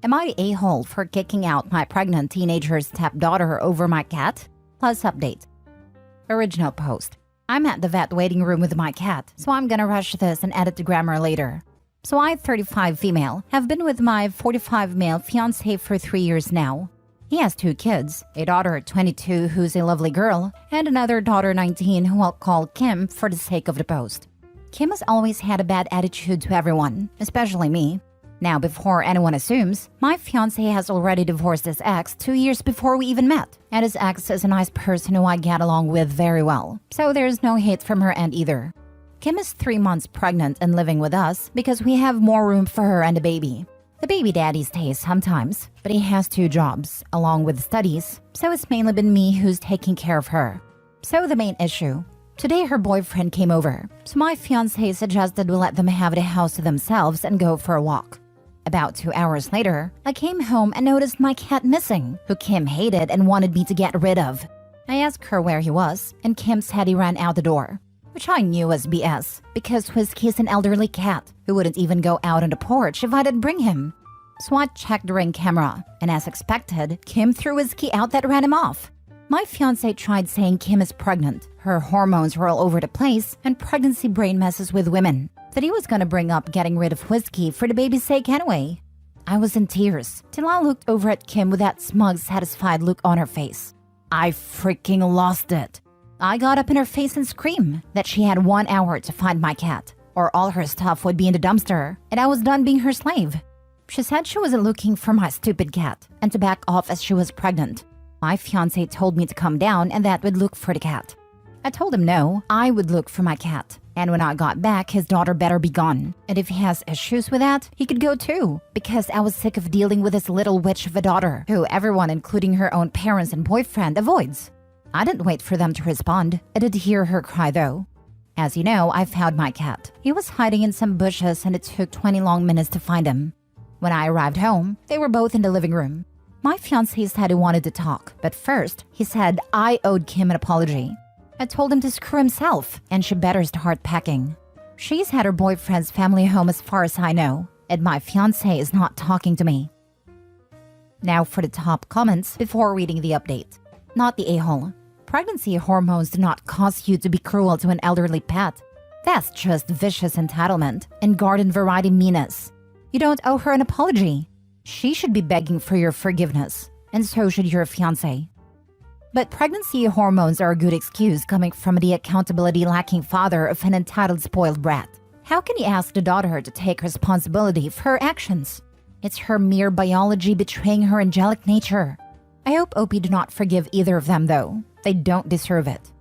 Am I the a-hole for kicking out my pregnant teenager's stepdaughter over my cat? Plus update. Original post. I'm at the vet waiting room with my cat, so I'm gonna rush this and edit the grammar later. So I, 35 female, have been with my 45 male fiancé for 3 years now. He has 2 kids, a daughter 22 who's a lovely girl, and another daughter 19 who I'll call Kim for the sake of the post. Kim has always had a bad attitude to everyone, especially me. Now, before anyone assumes, my fiancé has already divorced his ex 2 years before we even met, and his ex is a nice person who I get along with very well, so there's no hate from her end either. Kim is 3 months pregnant and living with us because we have more room for her and the baby. The baby daddy stays sometimes, but he has 2 jobs, along with studies, so it's mainly been me who's taking care of her. So the main issue. Today her boyfriend came over, so my fiancé suggested we let them have the house to themselves and go for a walk. About 2 hours later, I came home and noticed my cat missing, who Kim hated and wanted me to get rid of. I asked her where he was, and Kim said he ran out the door, which I knew was BS, because Whiskey's an elderly cat who wouldn't even go out on the porch if I didn't bring him. So I checked the ring camera, and as expected, Kim threw Whiskey out that ran him off. My fiancé tried saying Kim is pregnant, her hormones were all over the place, and pregnancy brain messes with women, that he was gonna bring up getting rid of Whiskey for the baby's sake anyway. I was in tears, till I looked over at Kim with that smug, satisfied look on her face. I freaking lost it. I got up in her face and screamed that she had 1 hour to find my cat, or all her stuff would be in the dumpster, and I was done being her slave. She said she wasn't looking for my stupid cat, and to back off as she was pregnant. My fiancé told me to come down and that would look for the cat. I told him no, I would look for my cat. And when I got back, his daughter better be gone. And if he has issues with that, he could go too. Because I was sick of dealing with this little witch of a daughter, who everyone, including her own parents and boyfriend, avoids. I didn't wait for them to respond. I did hear her cry though. As you know, I found my cat. He was hiding in some bushes and it took 20 long minutes to find him. When I arrived home, they were both in the living room. My fiancé said he wanted to talk, but first, he said I owed Kim an apology. I told him to screw himself, and she better start packing. She's had her boyfriend's family home as far as I know, and my fiancé is not talking to me. Now for the top comments before reading the update. Not the a-hole. Pregnancy hormones do not cause you to be cruel to an elderly pet. That's just vicious entitlement and garden variety meanness. You don't owe her an apology. She should be begging for your forgiveness, and so should your fiancé. But pregnancy hormones are a good excuse coming from the accountability-lacking father of an entitled spoiled brat. How can you ask the daughter to take responsibility for her actions? It's her mere biology betraying her angelic nature. I hope OP do not forgive either of them though. They don't deserve it.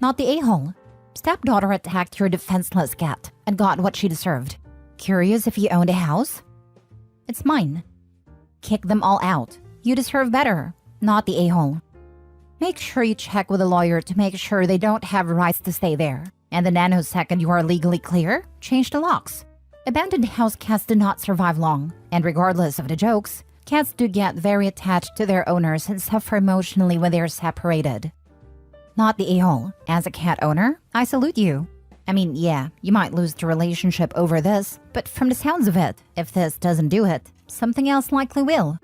Not the a-hole. Stepdaughter attacked your defenseless cat and got what she deserved. Curious if you owned a house? It's mine. Kick them all out. You deserve better, not the a-hole. Make sure you check with a lawyer to make sure they don't have rights to stay there. And the nanosecond you are legally clear, change the locks. Abandoned house cats do not survive long, and regardless of the jokes, cats do get very attached to their owners and suffer emotionally when they are separated. Not the a-hole. As a cat owner, I salute you. I mean, yeah, you might lose the relationship over this, but from the sounds of it, if this doesn't do it, something else likely will.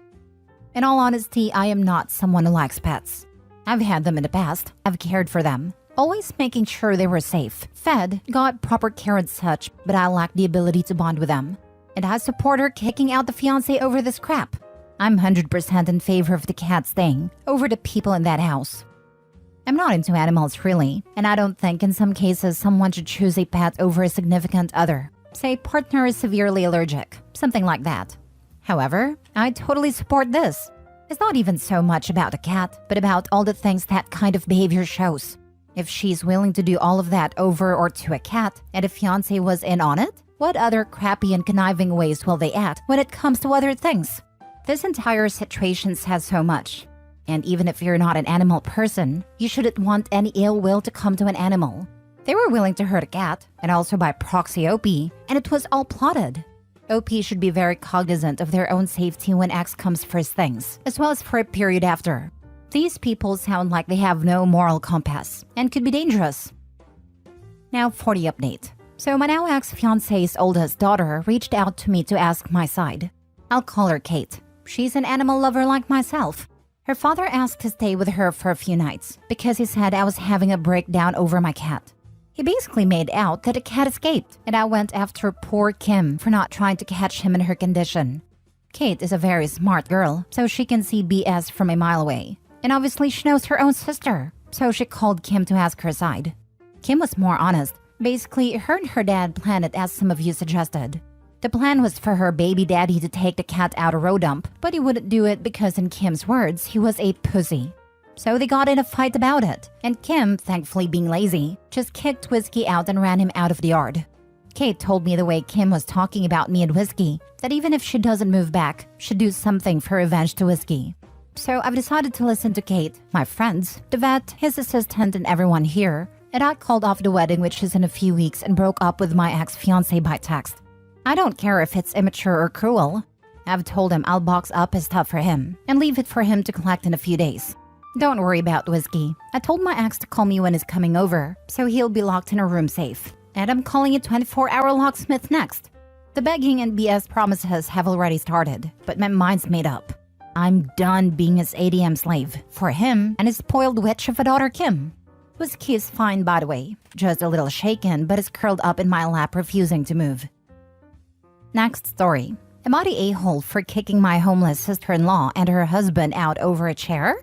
In all honesty, I am not someone who likes pets. I've had them in the past, I've cared for them, always making sure they were safe, fed, got proper care and such, but I lack the ability to bond with them. And I support her kicking out the fiancé over this crap. I'm 100% in favor of the cat staying over the people in that house. I'm not into animals really, and I don't think in some cases someone should choose a pet over a significant other. Say partner is severely allergic, something like that. However, I totally support this. It's not even so much about the cat, but about all the things that kind of behavior shows. If she's willing to do all of that over or to a cat, and a fiancé was in on it, what other crappy and conniving ways will they act when it comes to other things? This entire situation says so much. And even if you're not an animal person, you shouldn't want any ill will to come to an animal. They were willing to hurt a cat, and also by proxy OP, and it was all plotted. OP should be very cognizant of their own safety when X comes first things, as well as for a period after. These people sound like they have no moral compass, and could be dangerous. Now for the update. So my now ex-fiancé's oldest daughter reached out to me to ask my side. I'll call her Kate. She's an animal lover like myself. Her father asked to stay with her for a few nights because he said I was having a breakdown over my cat. He basically made out that the cat escaped, and I went after poor Kim for not trying to catch him in her condition. Kate is a very smart girl, so she can see BS from a mile away. And obviously she knows her own sister, so she called Kim to ask her side. Kim was more honest. Basically, her and her dad planned it as some of you suggested. The plan was for her baby daddy to take the cat out a road dump, but he wouldn't do it because in Kim's words, he was a pussy. So they got in a fight about it, and Kim, thankfully being lazy, just kicked Whiskey out and ran him out of the yard. Kate told me the way Kim was talking about me and Whiskey, that even if she doesn't move back, she'd do something for revenge to Whiskey. So I've decided to listen to Kate, my friends, the vet, his assistant, and everyone here, and I called off the wedding, which is in a few weeks, and broke up with my ex-fiancé by text. I don't care if it's immature or cruel. I've told him I'll box up his stuff for him and leave it for him to collect in a few days. Don't worry about Whiskey. I told my ex to call me when he's coming over, so he'll be locked in a room safe. And I'm calling a 24-hour locksmith next. The begging and BS promises have already started, but my mind's made up. I'm done being his ATM slave for him and his spoiled witch of a daughter Kim. Whiskey is fine, by the way, just a little shaken, but is curled up in my lap, refusing to move. Next story. Am I the a-hole for kicking my homeless sister-in-law and her husband out over a chair?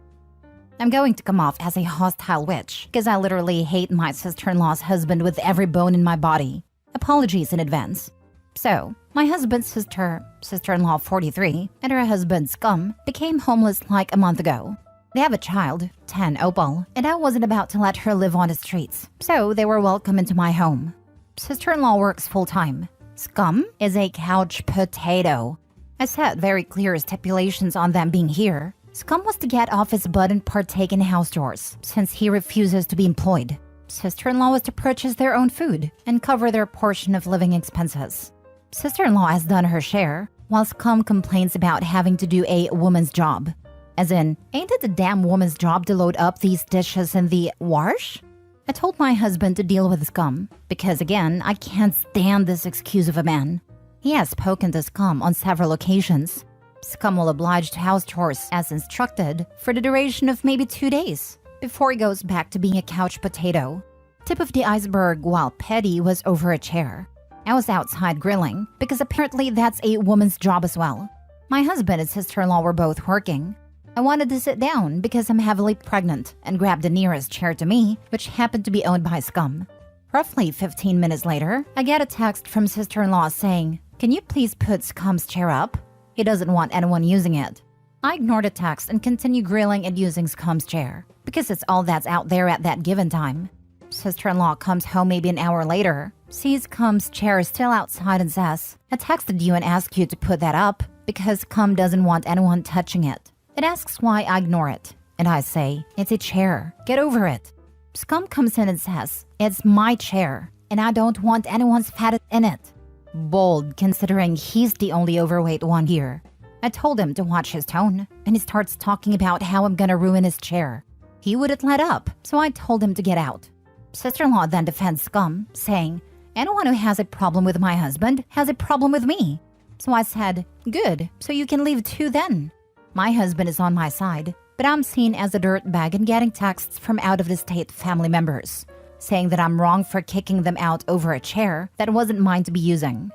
I'm going to come off as a hostile witch because I literally hate my sister-in-law's husband with every bone in my body. Apologies in advance. So, my husband's sister-in-law 43, and her husband Scum became homeless like a month ago. They have a child, 10 Opal, and I wasn't about to let her live on the streets, so they were welcome into my home. Sister-in-law works full-time. Scum is a couch potato. I set very clear stipulations on them being here. Scum was to get off his butt and partake in house chores, since he refuses to be employed. Sister-in-law was to purchase their own food and cover their portion of living expenses. Sister-in-law has done her share, while Scum complains about having to do a woman's job. As in, ain't it a damn woman's job to load up these dishes in the wash? I told my husband to deal with Scum, because again, I can't stand this excuse of a man. He has spoken to Scum on several occasions. Scum will oblige to house chores as instructed for the duration of maybe 2 days, before he goes back to being a couch potato. Tip of the iceberg while Petty was over a chair. I was outside grilling, because apparently that's a woman's job as well. My husband and sister-in-law were both working. I wanted to sit down because I'm heavily pregnant and grabbed the nearest chair to me, which happened to be owned by Scum. Roughly 15 minutes later, I get a text from sister-in-law saying, "Can you please put Scum's chair up? He doesn't want anyone using it." I ignore the text and continue grilling and using Scum's chair, because it's all that's out there at that given time. Sister-in-law comes home maybe an hour later, sees Scum's chair still outside and says, "I texted you and asked you to put that up because Scum doesn't want anyone touching it." It asks why I ignore it, and I say, "It's a chair. Get over it." Scum comes in and says, "It's my chair, and I don't want anyone's fat in it." Bold, considering he's the only overweight one here. I told him to watch his tone, and he starts talking about how I'm gonna ruin his chair. He wouldn't let up, so I told him to get out. Sister-in-law then defends Scum, saying, "Anyone who has a problem with my husband has a problem with me." So I said, "Good, so you can leave too then." My husband is on my side, but I'm seen as a dirtbag and getting texts from out-of-the-state family members, saying that I'm wrong for kicking them out over a chair that wasn't mine to be using.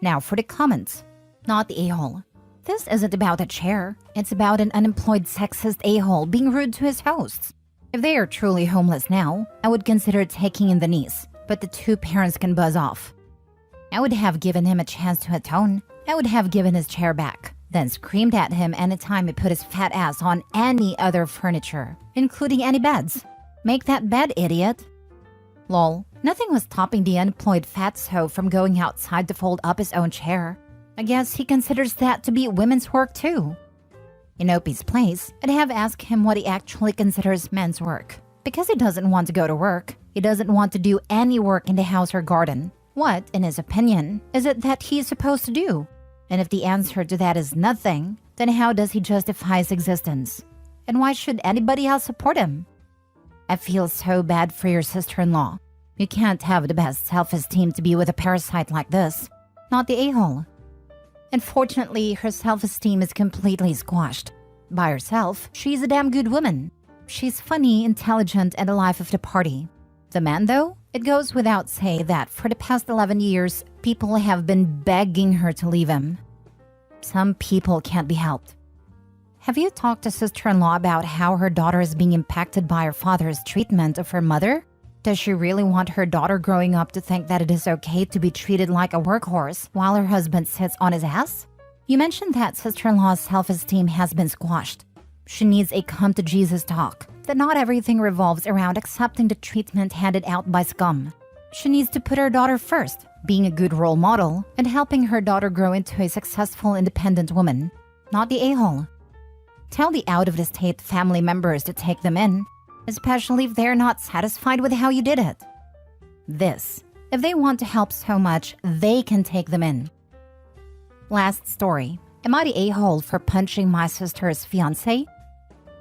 Now for the comments. Not the a-hole. This isn't about a chair, it's about an unemployed sexist a-hole being rude to his hosts. If they are truly homeless now, I would consider taking in the niece, but the two parents can buzz off. I would have given him a chance to atone. I would have given his chair back, then screamed at him anytime he put his fat ass on any other furniture, including any beds. Make that bed, idiot. Lol. Nothing was stopping the unemployed fatso from going outside to fold up his own chair. I guess he considers that to be women's work too. In Opie's place, I'd have asked him what he actually considers men's work. Because he doesn't want to go to work, he doesn't want to do any work in the house or garden. What, in his opinion, is it that he is supposed to do? And if the answer to that is nothing, then how does he justify his existence? And why should anybody else support him? I feel so bad for your sister-in-law. You can't have the best self-esteem to be with a parasite like this. Not the a-hole. Unfortunately, her self-esteem is completely squashed. By herself, she's a damn good woman. She's funny, intelligent, and the life of the party. The man, though? It goes without say that for the past 11 years, people have been begging her to leave him. Some people can't be helped. Have you talked to sister-in-law about how her daughter is being impacted by her father's treatment of her mother? Does she really want her daughter growing up to think that it is okay to be treated like a workhorse while her husband sits on his ass? You mentioned that sister-in-law's self-esteem has been squashed. She needs a come-to-Jesus talk, that not everything revolves around accepting the treatment handed out by scum. She needs to put her daughter first, being a good role model, and helping her daughter grow into a successful, independent woman, not the a-hole. Tell the out-of-the-state family members to take them in, especially if they're not satisfied with how you did it. If they want to help so much, they can take them in. Last story. Am I the a-hole for punching my sister's fiancé?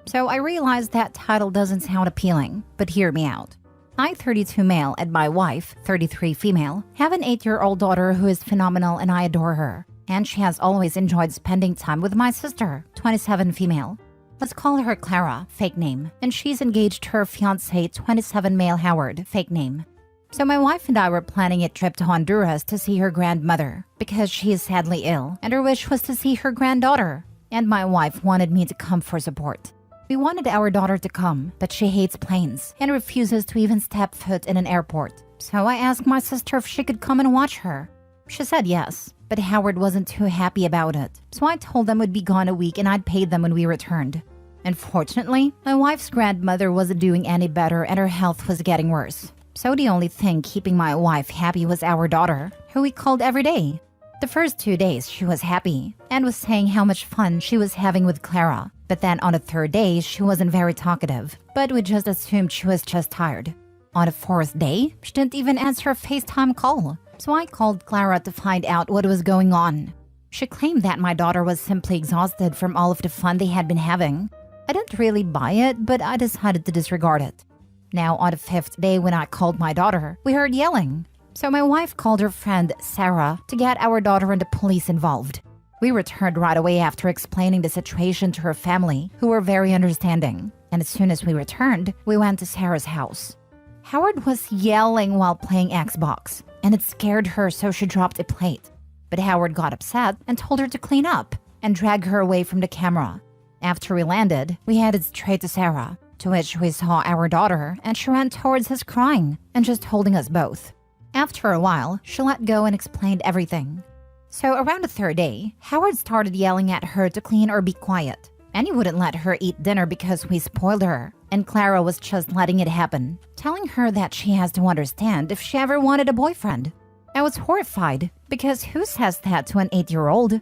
So I realized that title doesn't sound appealing, but hear me out. I, 32 male, and my wife, 33 female, have an 8-year-old daughter who is phenomenal and I adore her. And she has always enjoyed spending time with my sister, 27 female. Let's call her Clara, fake name, and she's engaged to her fiancé, 27 male Howard, fake name. So my wife and I were planning a trip to Honduras to see her grandmother, because she is sadly ill, and her wish was to see her granddaughter. And my wife wanted me to come for support. We wanted our daughter to come, but she hates planes and refuses to even step foot in an airport. So I asked my sister if she could come and watch her. She said yes, but Howard wasn't too happy about it. So I told them we'd be gone a week and I'd pay them when we returned. Unfortunately, my wife's grandmother wasn't doing any better and her health was getting worse. So the only thing keeping my wife happy was our daughter, who we called every day. The first 2 days she was happy and was saying how much fun she was having with Clara. But then on the third day, she wasn't very talkative, but we just assumed she was just tired. On the fourth day, she didn't even answer a FaceTime call. So I called Clara to find out what was going on. She claimed that my daughter was simply exhausted from all of the fun they had been having. I didn't really buy it, but I decided to disregard it. Now on the fifth day when I called my daughter, we heard yelling. So my wife called her friend Sarah to get our daughter and the police involved. We returned right away after explaining the situation to her family, who were very understanding. And as soon as we returned, we went to Sarah's house. Howard was yelling while playing Xbox, and it scared her so she dropped a plate. But Howard got upset and told her to clean up and drag her away from the camera. After we landed, we headed straight to Sarah, to which we saw our daughter, and she ran towards us crying and just holding us both. After a while, she let go and explained everything. So around the third day, Howard started yelling at her to clean or be quiet. And he wouldn't let her eat dinner because we spoiled her. And Clara was just letting it happen, telling her that she has to understand if she ever wanted a boyfriend. I was horrified, because who says that to an 8-year-old?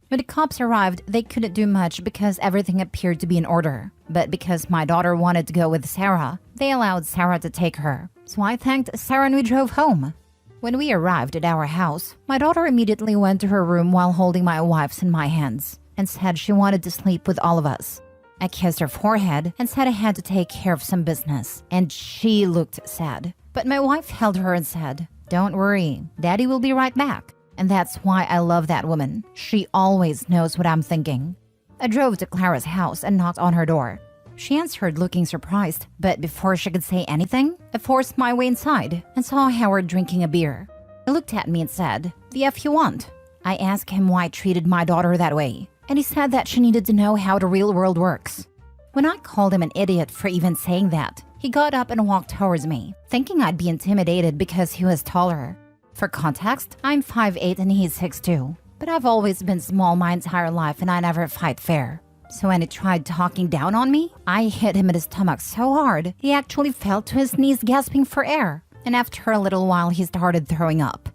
When the cops arrived, they couldn't do much because everything appeared to be in order. But because my daughter wanted to go with Sarah, they allowed Sarah to take her. So I thanked Sarah and we drove home. When we arrived at our house, my daughter immediately went to her room while holding my wife's and my hands and said she wanted to sleep with all of us. I kissed her forehead and said I had to take care of some business, and she looked sad. But my wife held her and said, "Don't worry, Daddy will be right back." And that's why I love that woman. She always knows what I'm thinking. I drove to Clara's house and knocked on her door. She answered looking surprised, but before she could say anything, I forced my way inside and saw Howard drinking a beer. He looked at me and said, "The F you want?" I asked him why I treated my daughter that way, and he said that she needed to know how the real world works. When I called him an idiot for even saying that, he got up and walked towards me, thinking I'd be intimidated because he was taller. For context, I'm 5'8" and he's 6'2", but I've always been small my entire life and I never fight fair. So when he tried talking down on me, I hit him in his stomach so hard, he actually fell to his knees gasping for air. And after a little while, he started throwing up.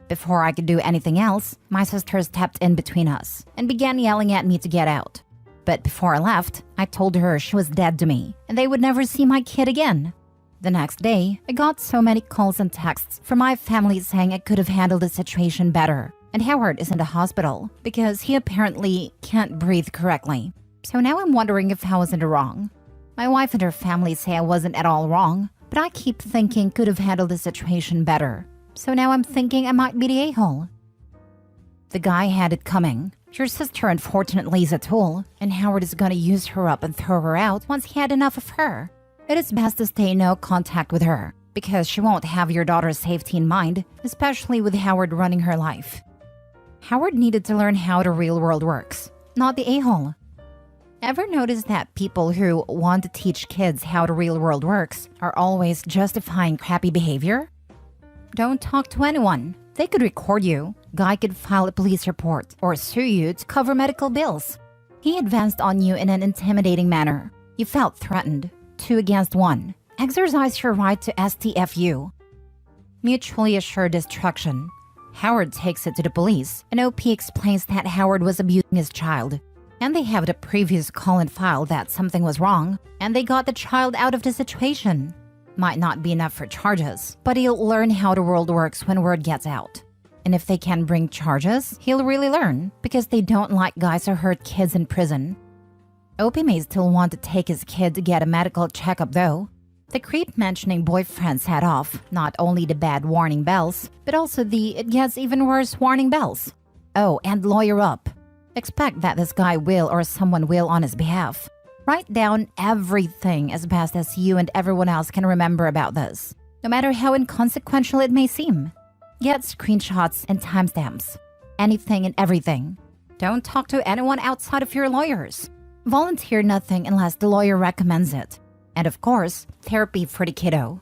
Before I could do anything else, my sister stepped in between us and began yelling at me to get out. But before I left, I told her she was dead to me and they would never see my kid again. The next day, I got so many calls and texts from my family saying I could have handled the situation better. And Howard is in the hospital because he apparently can't breathe correctly. So now I'm wondering if I was in the wrong. My wife and her family say I wasn't at all wrong, but I keep thinking could have handled the situation better. So now I'm thinking I might be the a-hole. The guy had it coming. Your sister unfortunately is a tool, and Howard is gonna use her up and throw her out once he had enough of her. It is best to stay in no contact with her, because she won't have your daughter's safety in mind, especially with Howard running her life. Howard needed to learn how the real world works, not the a-hole. Ever notice that people who want to teach kids how the real world works are always justifying crappy behavior? Don't talk to anyone. They could record you. Guy could file a police report or sue you to cover medical bills. He advanced on you in an intimidating manner. You felt threatened. 2 against 1. Exercise your right to STFU. Mutually assured destruction. Howard takes it to the police, and OP explains that Howard was abusing his child. And they have the previous call and file that something was wrong, and they got the child out of the situation. Might not be enough for charges, but he'll learn how the world works when word gets out. And if they can bring charges, he'll really learn, because they don't like guys who hurt kids in prison. OP may still want to take his kid to get a medical checkup though. The creep mentioning boyfriend set off not only the bad warning bells, but also the it gets even worse warning bells. Oh, and lawyer up. Expect that this guy will or someone will on his behalf. Write down everything as best as you and everyone else can remember about this, no matter how inconsequential it may seem. Get screenshots and timestamps. Anything and everything. Don't talk to anyone outside of your lawyers. Volunteer nothing unless the lawyer recommends it. And of course, therapy for the kiddo.